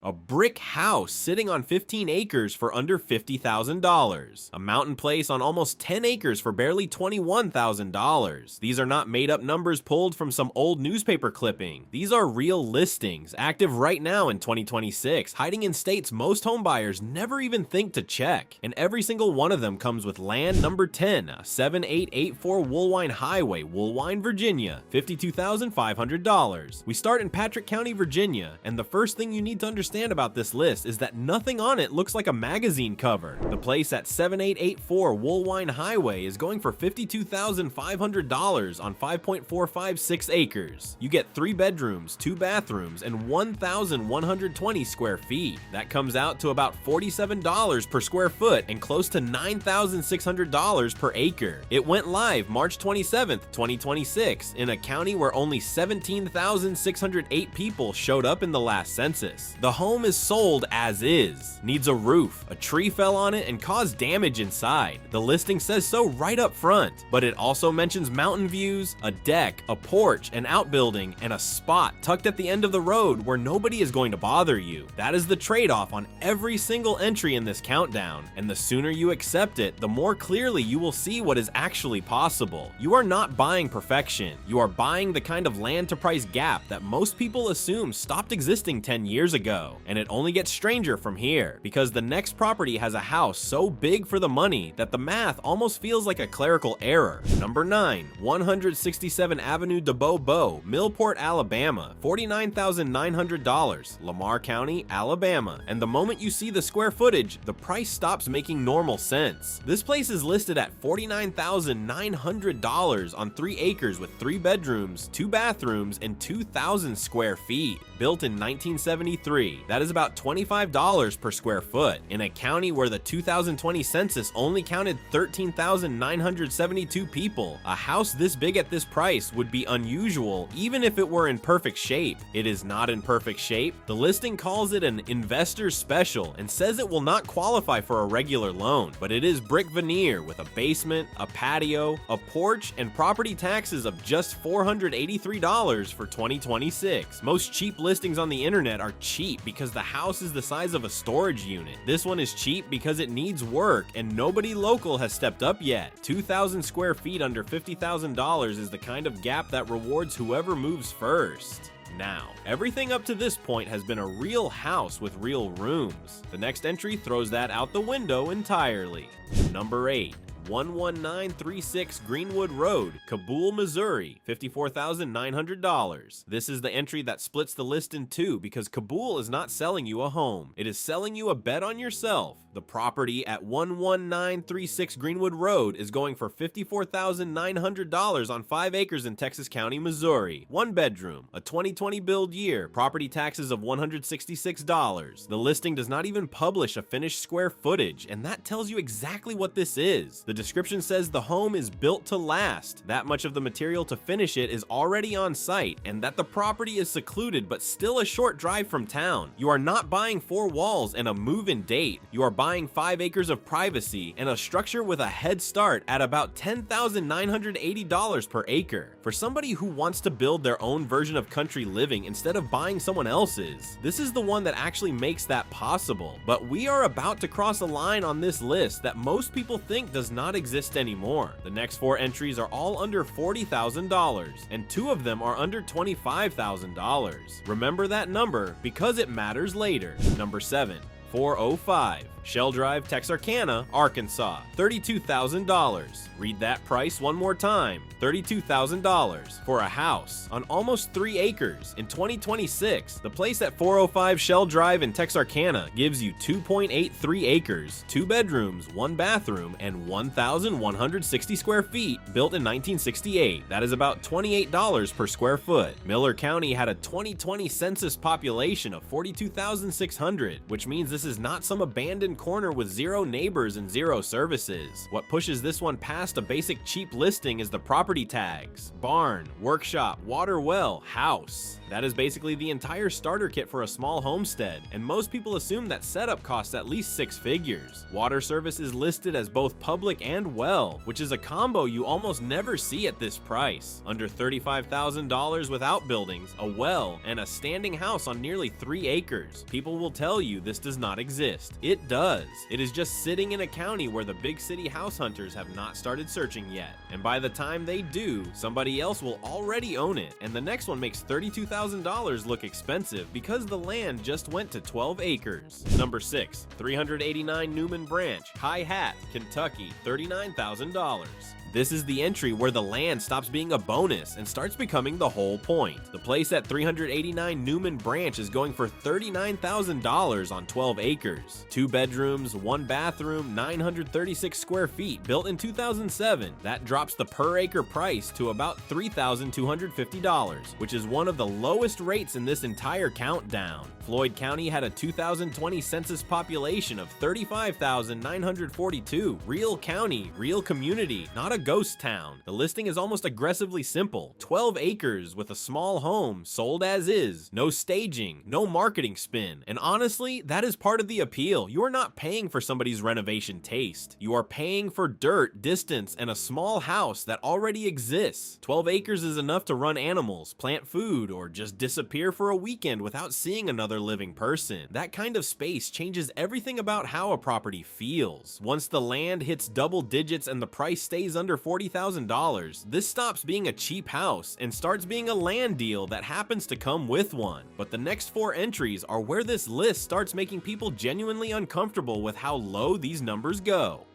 A brick house sitting on 15 acres for under $50,000. A mountain place on almost 10 acres for barely $21,000. These are not made up numbers pulled from some old newspaper clipping. These are real listings, active right now in 2026, hiding in states most homebuyers never even think to check. And every single one of them comes with land number 10, 7884 Woolwine Highway, Woolwine, Virginia, $52,500. We start in Patrick County, Virginia, and the first thing you need to understand about this list is that nothing on it looks like a magazine cover. The place at 7884 Woolwine Highway is going for $52,500 on 5.456 acres. You get 3 bedrooms, 2 bathrooms, and 1,120 square feet. That comes out to about $47 per square foot and close to $9,600 per acre. It went live March 27th, 2026 in a county where only 17,608 people showed up in the last census. The home is sold as is, needs a roof, a tree fell on it and caused damage inside. The listing says so right up front, but it also mentions mountain views, a deck, a porch, an outbuilding, and a spot tucked at the end of the road where nobody is going to bother you. That is the trade-off on every single entry in this countdown, and the sooner you accept it, the more clearly you will see what is actually possible. You are not buying perfection, you are buying the kind of land to price gap that most people assume stopped existing 10 years ago. And it only gets stranger from here, because the next property has a house so big for the money that the math almost feels like a clerical error. Number 9, 167 Avenue de Bobo, Millport, Alabama, $49,900, Lamar County, Alabama. And the moment you see the square footage, the price stops making normal sense. This place is listed at $49,900 on 3 acres with 3 bedrooms, 2 bathrooms, and 2,000 square feet. Built in 1973. That is about $25 per square foot in a county where the 2020 census only counted 13,972 people. A house this big at this price would be unusual even if it were in perfect shape. It is not in perfect shape. The listing calls it an investor special and says it will not qualify for a regular loan, but it is brick veneer with a basement, a patio, a porch, and property taxes of just $483 for 2026. Most cheap listings on the internet are cheap because the house is the size of a storage unit. This one is cheap because it needs work and nobody local has stepped up yet. 2,000 square feet under $50,000 is the kind of gap that rewards whoever moves first. Now, everything up to this point has been a real house with real rooms. The next entry throws that out the window entirely. Number 8. 11936 Greenwood Road, Kabul, Missouri, $54,900. This is the entry that splits the list in two because Kabul is not selling you a home. It is selling you a bet on yourself. The property at 11936 Greenwood Road is going for $54,900 on 5 acres in Texas County, Missouri. 1 bedroom, a 2020 build year, property taxes of $166. The listing does not even publish a finished square footage, and that tells you exactly what this is. The description says the home is built to last. That much of the material to finish it is already on site, and that the property is secluded but still a short drive from town. You are not buying 4 walls and a move-in date. You are buying 5 acres of privacy and a structure with a head start at about $10,980 per acre. For somebody who wants to build their own version of country living instead of buying someone else's, this is the one that actually makes that possible. But we are about to cross a line on this list that most people think does not exist anymore. The next 4 entries are all under $40,000, and 2 of them are under $25,000. Remember that number because it matters later. Number 7. 405 Shell Drive, Texarkana, Arkansas, $32,000. Read that price one more time, $32,000 for a house on almost 3 acres. In 2026, the place at 405 Shell Drive in Texarkana gives you 2.83 acres, 2 bedrooms, 1 bathroom, and 1,160 square feet, built in 1968. That is about $28 per square foot. Miller County had a 2020 census population of 42,600, which means this this is not some abandoned corner with zero neighbors and zero services. What pushes this one past a basic cheap listing is the property tags: barn, workshop, water well, house. That is basically the entire starter kit for a small homestead, and most people assume that setup costs at least 6 figures. Water service is listed as both public and well, which is a combo you almost never see at this price. Under $35,000 with outbuildings, a well, and a standing house on nearly 3 acres. People will tell you this does not exist. It does. It is just sitting in a county where the big city house hunters have not started searching yet. And by the time they do, somebody else will already own it, and the next one makes $32,000 look expensive because the land just went to 12 acres. Number 6, 389 Newman Branch, High Hat, Kentucky, $39,000. This is the entry where the land stops being a bonus and starts becoming the whole point. The place at 389 Newman Branch is going for $39,000 on 12 acres. 2 bedrooms, 1 bathroom, 936 square feet, built in 2007. That drops the per acre price to about $3,250, which is one of the lowest rates in this entire countdown. Floyd County had a 2020 census population of 35,942. Real county, real community, not a ghost town. The listing is almost aggressively simple. 12 acres with a small home, sold as is, no staging, no marketing spin. And honestly, that is part of the appeal. You are not paying for somebody's renovation taste. You are paying for dirt, distance, and a small house that already exists. 12 acres is enough to run animals, plant food, or just disappear for a weekend without seeing another living person. That kind of space changes everything about how a property feels. Once the land hits double digits and the price stays under $40,000, this stops being a cheap house and starts being a land deal that happens to come with one. But the next 4 entries are where this list starts making people genuinely uncomfortable with how low these numbers go.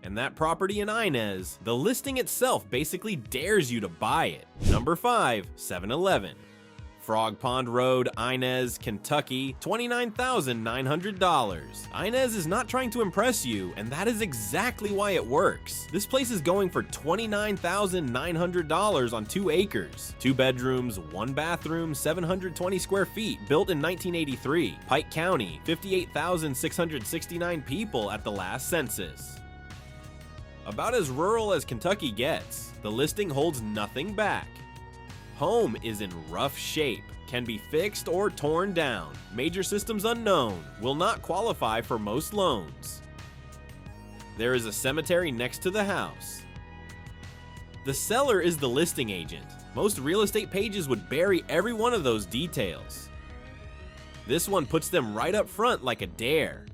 And that property in Inez, the listing itself basically dares you to buy it. Number 5, 7-Eleven. Frog Pond Road, Inez, Kentucky, $29,900. Inez is not trying to impress you, and that is exactly why it works. This place is going for $29,900 on 2 acres. 2 bedrooms, 1 bathroom, 720 square feet, built in 1983. Pike County, 58,669 people at the last census. About as rural as Kentucky gets, the listing holds nothing back. Home is in rough shape, can be fixed or torn down, major systems unknown, will not qualify for most loans. There is a cemetery next to the house. The seller is the listing agent. Most real estate pages would bury every one of those details. This one puts them right up front like a dare.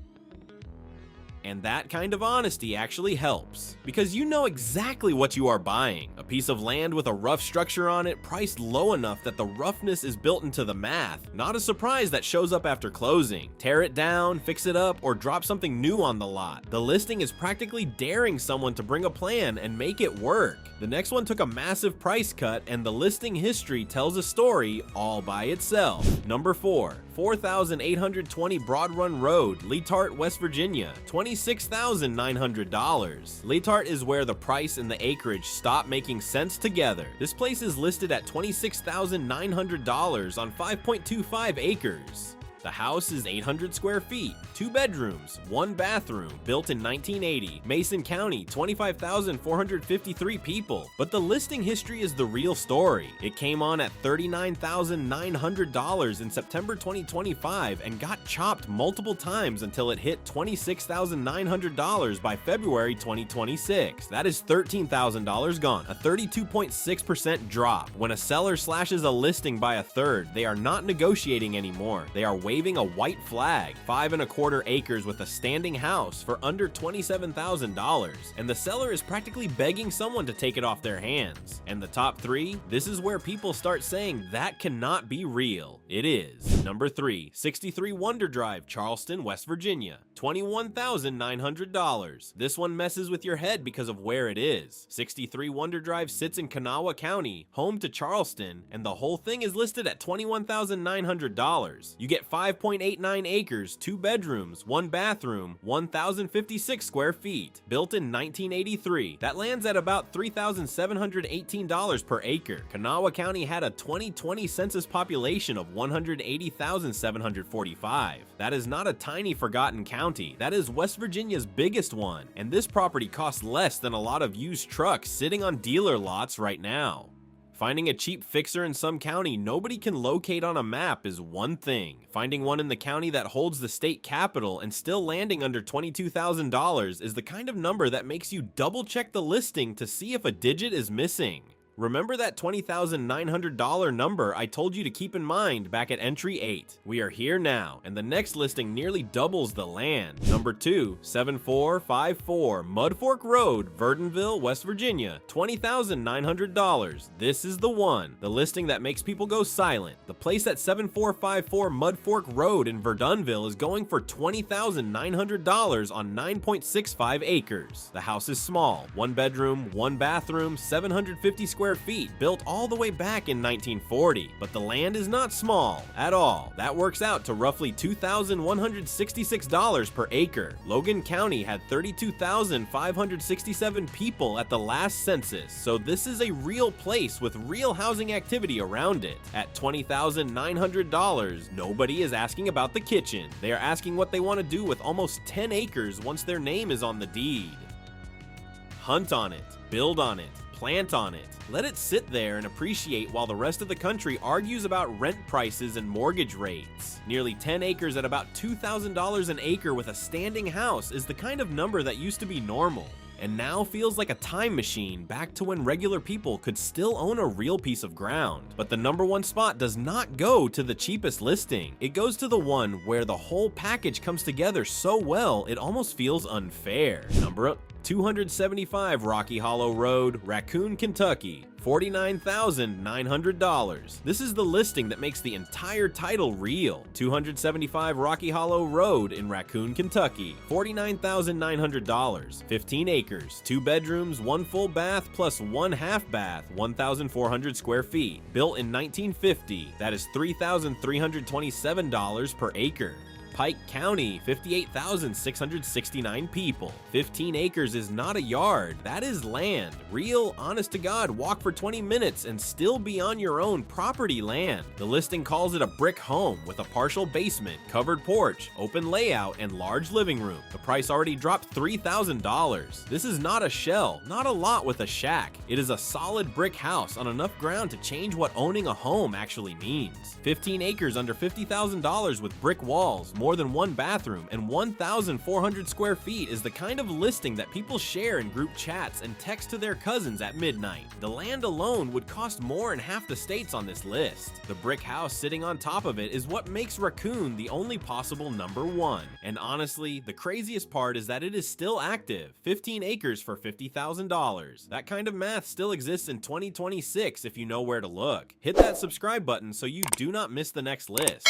And that kind of honesty actually helps, because you know exactly what you are buying. A piece of land with a rough structure on it, priced low enough that the roughness is built into the math. Not a surprise that shows up after closing. Tear it down, fix it up, or drop something new on the lot. The listing is practically daring someone to bring a plan and make it work. The next one took a massive price cut, and the listing history tells a story all by itself. Number 4, 4,820 Broad Run Road, Leetart, West Virginia, $26,900. Leetart is where the price and the acreage stop making sense together. This place is listed at $26,900 on 5.25 acres. The house is 800 square feet, 2 bedrooms, 1 bathroom, built in 1980. Mason County, 25,453 people. But the listing history is the real story. It came on at $39,900 in September 2025 and got chopped multiple times until it hit $26,900 by February 2026. That is $13,000 gone, a 32.6% drop. When a seller slashes a listing by a third, they are not negotiating anymore. They are waving a white flag. 5.25 acres with a standing house for under $27,000, and the seller is practically begging someone to take it off their hands. And the top 3, this is where people start saying that cannot be real. It is. Number 3, 63 Wonder Drive, Charleston, West Virginia, $21,900. This one messes with your head because of where it is. 63 Wonder Drive sits in Kanawha County, home to Charleston, and the whole thing is listed at $21,900. You get 5 5.89 acres, 2 bedrooms, 1 bathroom, 1,056 square feet. Built in 1983. That lands at about $3,718 per acre. Kanawha County had a 2020 census population of 180,745. That is not a tiny forgotten county. That is West Virginia's biggest one. And this property costs less than a lot of used trucks sitting on dealer lots right now. Finding a cheap fixer in some county nobody can locate on a map is one thing. Finding one in the county that holds the state capital and still landing under $22,000 is the kind of number that makes you double check the listing to see if a digit is missing. Remember that $20,900 number I told you to keep in mind back at entry 8. We are here now, and the next listing nearly doubles the land. Number 2, 7454 Mudfork Road, Verdonville, West Virginia, $20,900. This is the one, the listing that makes people go silent. The place at 7454 Mudfork Road in Verdonville is going for $20,900 on 9.65 acres. The house is small, 1 bedroom, 1 bathroom, 750 square feet, built all the way back in 1940, but the land is not small at all. That works out to roughly $2,166 per acre. Logan County had 32,567 people at the last census, so this is a real place with real housing activity around it. At $20,900, nobody is asking about the kitchen. They are asking what they want to do with almost 10 acres once their name is on the deed. Hunt on it, build on it, plant on it. Let it sit there and appreciate while the rest of the country argues about rent prices and mortgage rates. Nearly 10 acres at about $2,000 an acre with a standing house is the kind of number that used to be normal, and now feels like a time machine back to when regular people could still own a real piece of ground. But the number 1 spot does not go to the cheapest listing. It goes to the one where the whole package comes together so well it almost feels unfair. Number 275 Rocky Hollow Road, Raccoon, Kentucky, $49,900. This is the listing that makes the entire title real. 275 Rocky Hollow Road in Raccoon, Kentucky, $49,900. 15 acres, 2 bedrooms, 1 full bath plus 1 half bath, 1,400 square feet. Built in 1950. That is $3,327 per acre. Pike County, 58,669 people. 15 acres is not a yard, that is land. Real, honest to God, walk for 20 minutes and still be on your own property land. The listing calls it a brick home with a partial basement, covered porch, open layout, and large living room. The price already dropped $3,000. This is not a shell, not a lot with a shack. It is a solid brick house on enough ground to change what owning a home actually means. 15 acres under $50,000 with brick walls, more than 1 bathroom, and 1,400 square feet is the kind of listing that people share in group chats and text to their cousins at midnight. The land alone would cost more in half the states on this list. The brick house sitting on top of it is what makes Raccoon the only possible number 1. And honestly, the craziest part is that it is still active. 15 acres for $50,000. That kind of math still exists in 2026 if you know where to look. Hit that subscribe button so you do not miss the next list.